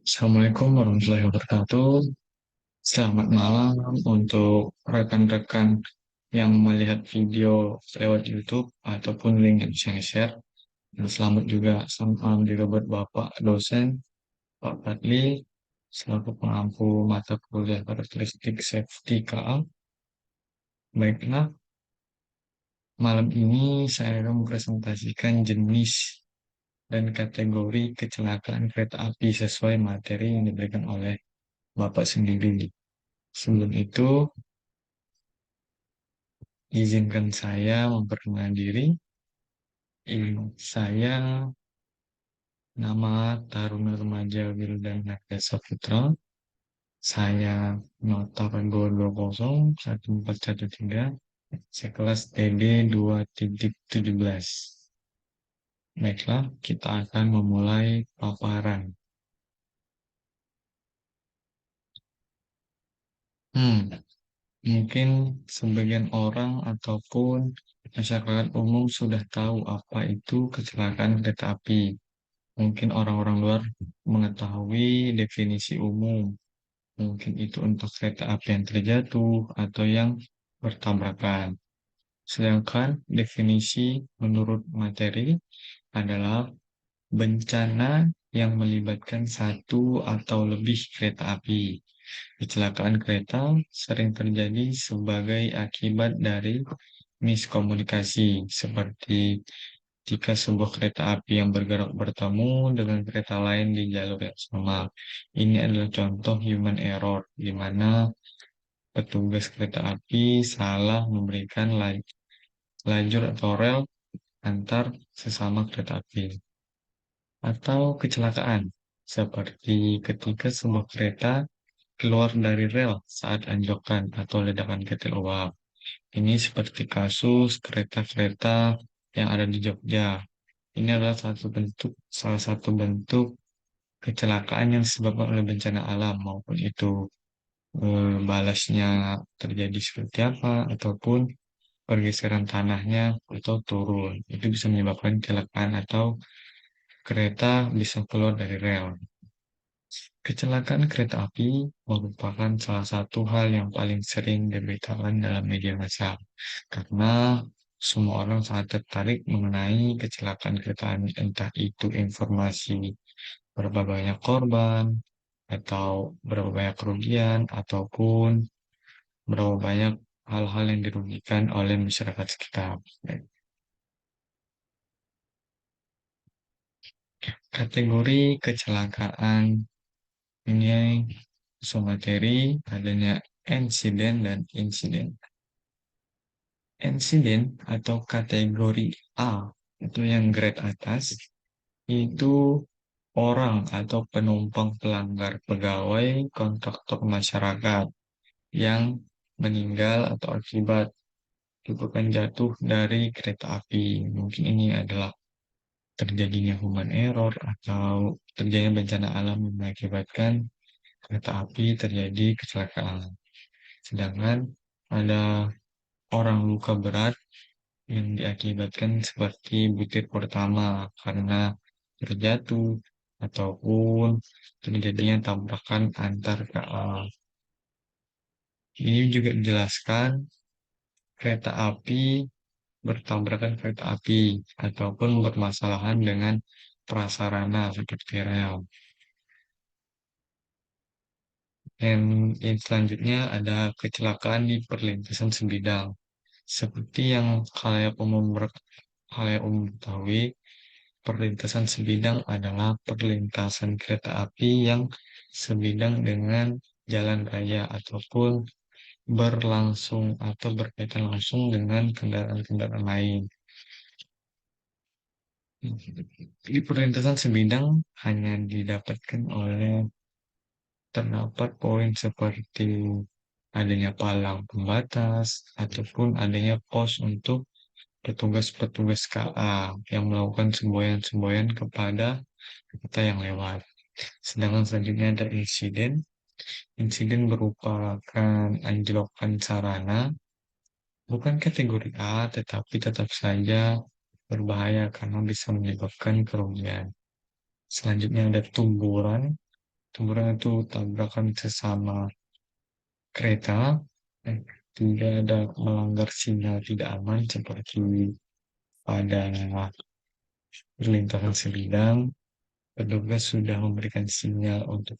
Assalamualaikum warahmatullahi wabarakatuh. Selamat malam untuk rekan-rekan yang melihat video lewat YouTube ataupun link yang saya share. Dan selamat juga, selamat malam juga buat Bapak dosen, Pak Fadli, selaku pengampu mata kuliah karakteristik safety KA. Baiklah, malam ini saya akan mempresentasikan jenis dan kategori kecelakaan kereta api sesuai materi yang diberikan oleh Bapak sendiri. Sebelum itu, izinkan saya memperkenalkan diri. Saya nama Taruna Remaja Wildan Naga Saputra. Saya nota Rego 201413. Sekelas TD 2.17. Baiklah, kita akan memulai paparan. Hmm, Mungkin sebagian orang ataupun masyarakat umum sudah tahu apa itu kecelakaan kereta api. Mungkin orang-orang luar mengetahui definisi umum. Mungkin itu untuk kereta api yang terjatuh atau yang bertabrakan. Sedangkan definisi menurut materi adalah bencana yang melibatkan satu atau lebih kereta api. Kecelakaan kereta sering terjadi sebagai akibat dari miskomunikasi, seperti jika sebuah kereta api yang bergerak bertemu dengan kereta lain di jalur yang sama. Ini adalah contoh human error, di mana petugas kereta api salah memberikan lajur atau rel antar sesama kereta api. Atau kecelakaan, seperti ketika sebuah kereta keluar dari rel saat anjokan atau ledakan ketil uap. Ini seperti kasus kereta-kereta yang ada di Jogja. Ini adalah salah satu bentuk kecelakaan yang disebabkan oleh bencana alam, maupun itu balasnya terjadi seperti apa, ataupun pergeseran tanahnya atau turun. Itu bisa menyebabkan kecelakaan atau kereta bisa keluar dari rel. Kecelakaan kereta api merupakan salah satu hal yang paling sering diberitakan dalam media massa, karena semua orang sangat tertarik mengenai kecelakaan kereta api, entah itu informasi berapa banyak korban, atau berapa banyak kerugian, ataupun berapa banyak hal-hal yang dirugikan oleh masyarakat sekitar. Kategori kecelakaan ini materi adanya insiden dan insiden. Insiden atau kategori A itu yang grade atas itu orang atau penumpang pelanggar pegawai kontraktor masyarakat yang meninggal atau akibat bukan jatuh dari kereta api. Mungkin ini adalah terjadinya human error atau terjadinya bencana alam yang mengakibatkan kereta api terjadi kecelakaan. Sedangkan ada orang luka berat yang diakibatkan seperti butir pertama karena terjatuh ataupun terjadinya tabrakan antar KA. Ini juga dijelaskan kereta api bertabrakan kereta api ataupun bermasalahan dengan prasarana seperti rel. Dan yang selanjutnya ada kecelakaan di perlintasan sebidang. Seperti yang khalayak umum ketahui, perlintasan sebidang adalah perlintasan kereta api yang sebidang dengan jalan raya ataupun berlangsung atau berkaitan langsung dengan kendaraan-kendaraan lain. Di perlintasan sebidang hanya didapatkan oleh terdapat poin seperti adanya palang pembatas ataupun adanya pos untuk petugas-petugas KA yang melakukan semboyan-semboyan kepada kita yang lewat. Sedangkan selanjutnya ada insiden. Insiden merupakan anjlokan sarana, bukan kategori A, tetapi tetap saja berbahaya karena bisa menyebabkan kerugian. Selanjutnya ada tumburan. Kemudian itu tabrakan sesama kereta, eh, tidak ada melanggar sinyal tidak aman seperti pada perlintasan sebidang, petugas sudah memberikan sinyal untuk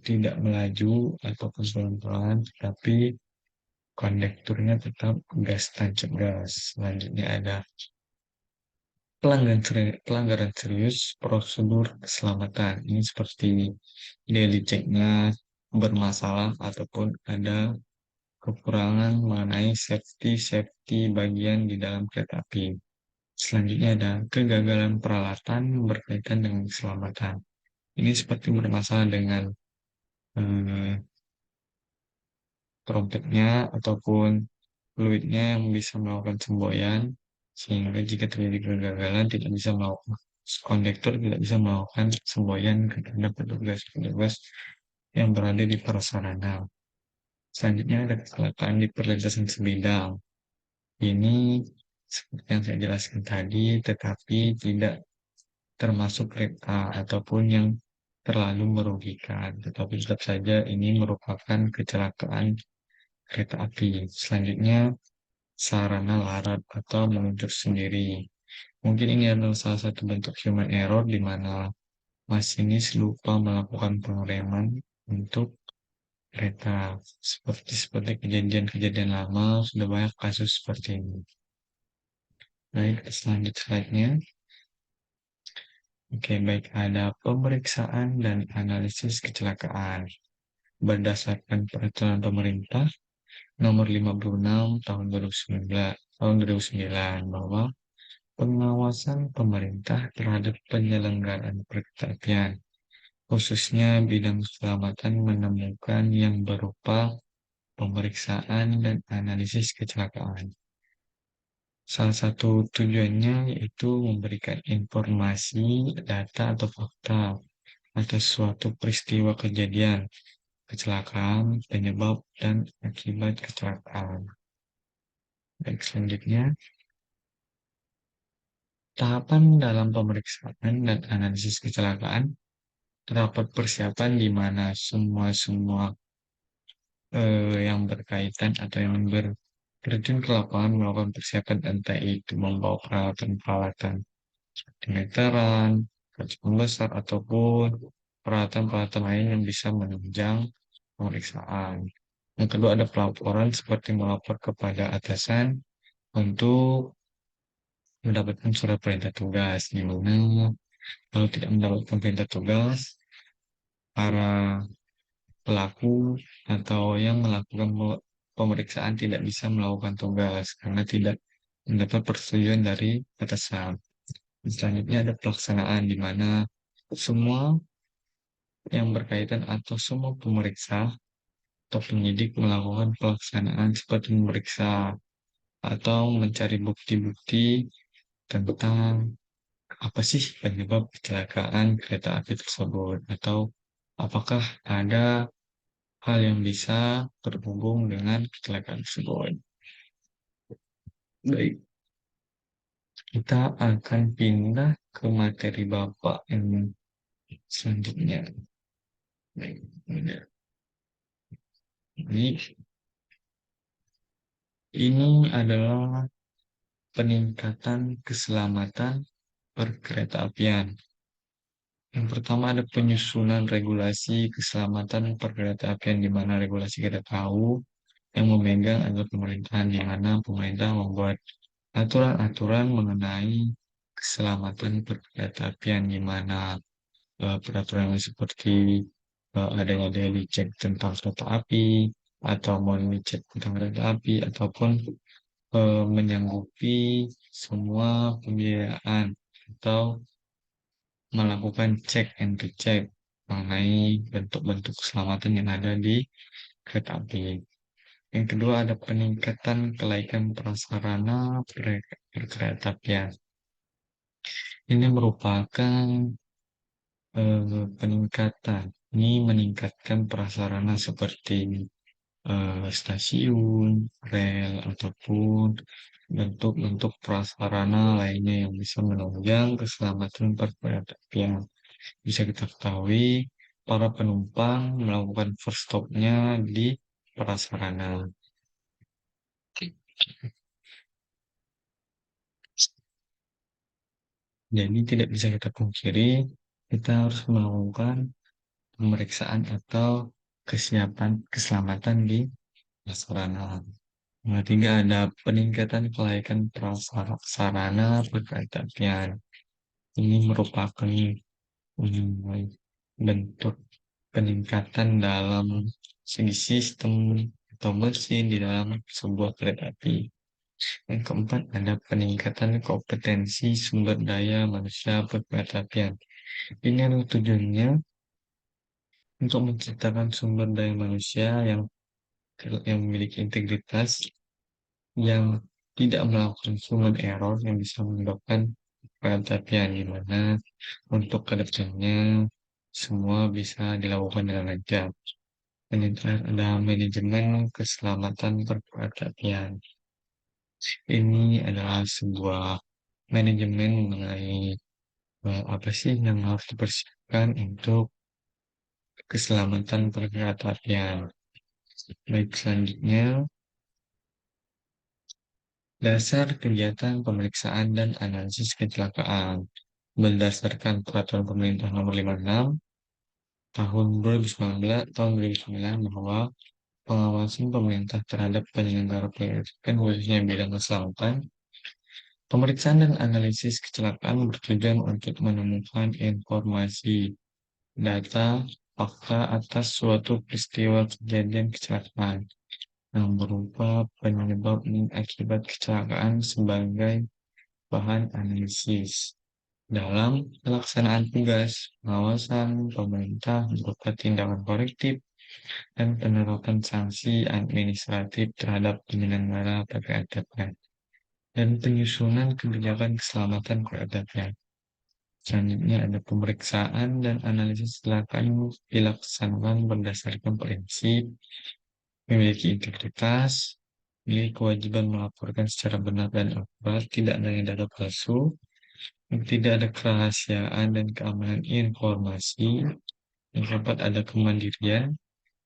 tidak melaju ataupun pelan-pelan, tapi kondekturnya tetap gas tancap gas. Selanjutnya ada pelanggaran serius prosedur keselamatan. Ini seperti daily check-nya bermasalah ataupun ada kekurangan mengenai safety bagian di dalam kereta api. Selanjutnya ada kegagalan peralatan berkaitan dengan keselamatan. Ini seperti bermasalah dengan eh, trompetnya ataupun fluidnya yang bisa melakukan semboyan, sehingga jika terjadi kegagalan tidak bisa melakukan kondektor tidak bisa melakukan semboyan kepada petugas-petugas yang berada di prasarana. Selanjutnya ada kecelakaan di perlintasan sebidang. Ini seperti yang saya jelaskan tadi, tetapi tidak termasuk kereta ataupun yang terlalu merugikan. Tetapi tetap saja ini merupakan kecelakaan kereta api. Selanjutnya, sarana larat atau meluncur sendiri. Mungkin ini adalah salah satu bentuk human error di mana masinis lupa melakukan pengereman untuk kereta. Seperti kejadian-kejadian lama, sudah banyak kasus seperti ini. Baik, selanjutnya slide-nya. Oke, baik. Ada pemeriksaan dan analisis kecelakaan. Berdasarkan peraturan pemerintah nomor 56 tahun 2009, bahwa pengawasan pemerintah terhadap penyelenggaraan perkeretaapian, khususnya bidang keselamatan menemukan yang berupa pemeriksaan dan analisis kecelakaan. Salah satu tujuannya yaitu memberikan informasi, data atau fakta atas suatu peristiwa kejadian, kecelakaan, penyebab, dan akibat kecelakaan. Baik, selanjutnya, tahapan dalam pemeriksaan dan analisis kecelakaan, rapat persiapan di mana semua yang berkaitan atau yang terjun ke lapangan melakukan persiapan entah itu membawa peralatan-peralatan meteran, kaca pembesar, ataupun peralatan-peralatan lain yang bisa menunjang pemeriksaan. Yang kedua ada pelaporan seperti melapor kepada atasan untuk mendapatkan surat perintah tugas, di mana kalau tidak mendapatkan perintah tugas, para pelaku atau yang melakukan pemeriksaan tidak bisa melakukan tugas karena tidak mendapat persetujuan dari atasan. Selanjutnya ada pelaksanaan di mana semua yang berkaitan atau semua pemeriksa atau penyidik melakukan pelaksanaan seperti memeriksa atau mencari bukti-bukti tentang apa sih penyebab kecelakaan kereta api tersebut atau apakah ada hal yang bisa terhubung dengan kecelakaan tersebut. Baik, kita akan pindah ke materi Bapak yang selanjutnya. Baik, ini adalah peningkatan keselamatan perkeretaapian. Yang pertama ada penyusunan regulasi keselamatan perkeretaapian di mana regulasi kita tahu yang memegang adalah pemerintahan di mana pemerintah membuat aturan-aturan mengenai keselamatan perkeretaapian di mana peraturan seperti adanya daily check tentang kereta api atau monthly check tentang kereta api ataupun menyanggupi semua pembiayaan atau melakukan check and recheck mengenai bentuk-bentuk keselamatan yang ada di kereta api. Yang kedua ada peningkatan kelaikan prasarana perkeretaapian. Ini merupakan peningkatan. Ini meningkatkan prasarana seperti stasiun, rel, ataupun bentuk-bentuk prasarana lainnya yang bisa menunjang keselamatan perkeretaapian. Bisa kita ketahui, para penumpang melakukan first stop-nya di prasarana. Jadi tidak bisa kita pungkiri, kita harus melakukan pemeriksaan atau kesiapan keselamatan di prasarana. Yang ketiga ada peningkatan kelaikan prasarana perkeretaapian. Ini merupakan bentuk peningkatan dalam segi sistem atau mesin di dalam sebuah kereta api. Yang keempat ada peningkatan kompetensi sumber daya manusia perkeretaapian. Ini adalah tujuannya untuk menciptakan sumber daya manusia yang memiliki integritas, yang tidak melakukan human error yang bisa menyebabkan perhatian di mana untuk kedepannya semua bisa dilakukan dengan lancar. Dan yang terakhir ada manajemen keselamatan perkeretapian. Ini adalah sebuah manajemen mengenai apa sih yang harus dipersiapkan untuk keselamatan perkeretapian. Baik, selanjutnya dasar kegiatan pemeriksaan dan analisis kecelakaan berdasarkan Peraturan Pemerintah Nomor 56 Tahun 2019 bahwa pengawasan pemerintah terhadap penyelenggara pendidikan khususnya bidang keselamatan, pemeriksaan dan analisis kecelakaan bertujuan untuk menemukan informasi, data, fakta atas suatu peristiwa kejadian kecelakaan yang berupa penyebab dan akibat kecelakaan sebagai bahan analisis. Dalam pelaksanaan tugas, pengawasan pemerintah berupa tindakan korektif dan penerapan sanksi administratif terhadap penyelenggara PPATP dan penyusunan kebijakan keselamatan PPATP. Selanjutnya ada pemeriksaan dan analisis kecelakaan dilaksanakan berdasarkan prinsip memiliki integritas, memiliki kewajiban melaporkan secara benar dan akurat, tidak adanya data palsu, tidak ada kerahasiaan dan keamanan informasi, yang keempat ada kemandirian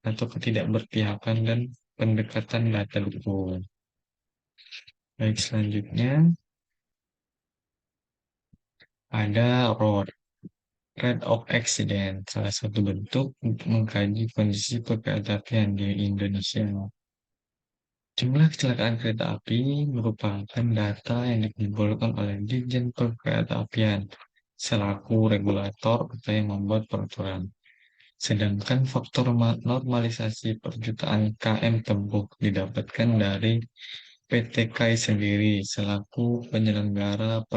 atau ketidakberpihakan dan pendekatan data dukung. Baik, selanjutnya ada ROR, Rate of Accident, salah satu bentuk untuk mengkaji kondisi perkeretaapian di Indonesia. Jumlah kecelakaan kereta api merupakan data yang dikumpulkan oleh Ditjen Perkeretaapian selaku regulator atau yang membuat peraturan. Sedangkan faktor normalisasi perjutaan KM Tempuh didapatkan dari PT KAI sendiri selaku penyelenggara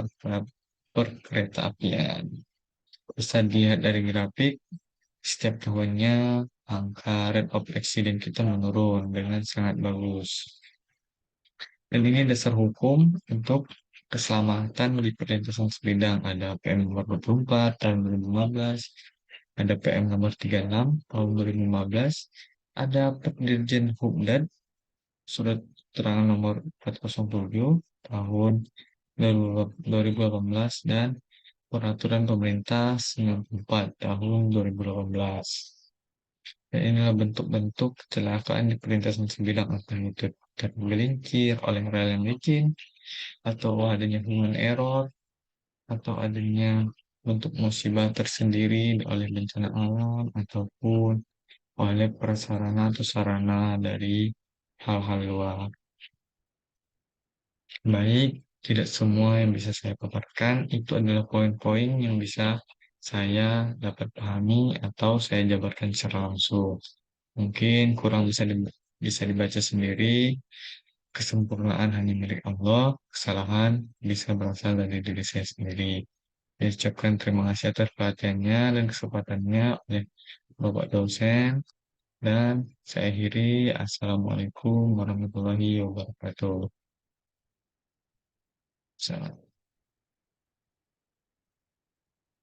perkeretaapian. Bisa dilihat dari grafik, setiap tahunnya angka rate of accident kita menurun dengan sangat bagus. Dan ini dasar hukum untuk keselamatan di perlintasan sebidang. Ada PM nomor 24 tahun 2015, ada PM nomor 36 tahun 2015, ada Dirjen Hubdad surat keterangan nomor 407 tahun 2018 dan Peraturan Pemerintah 94 tahun 2018. Dan inilah bentuk-bentuk kecelakaan di perlintasan sebidang, entah itu tergelincir oleh rel yang licin, atau adanya human error, atau adanya bentuk musibah tersendiri oleh bencana alam, ataupun oleh prasarana atau sarana dari hal-hal luar. Baik, tidak semua yang bisa saya paparkan itu adalah poin-poin yang bisa saya dapat pahami atau saya jabarkan secara langsung. Mungkin kurang bisa dibaca sendiri, kesempurnaan hanya milik Allah, kesalahan bisa berasal dari diri saya sendiri. Saya ucapkan terima kasih atas perhatiannya dan kesempatannya oleh Bapak dosen, dan saya akhiri. Assalamualaikum warahmatullahi wabarakatuh. Salam.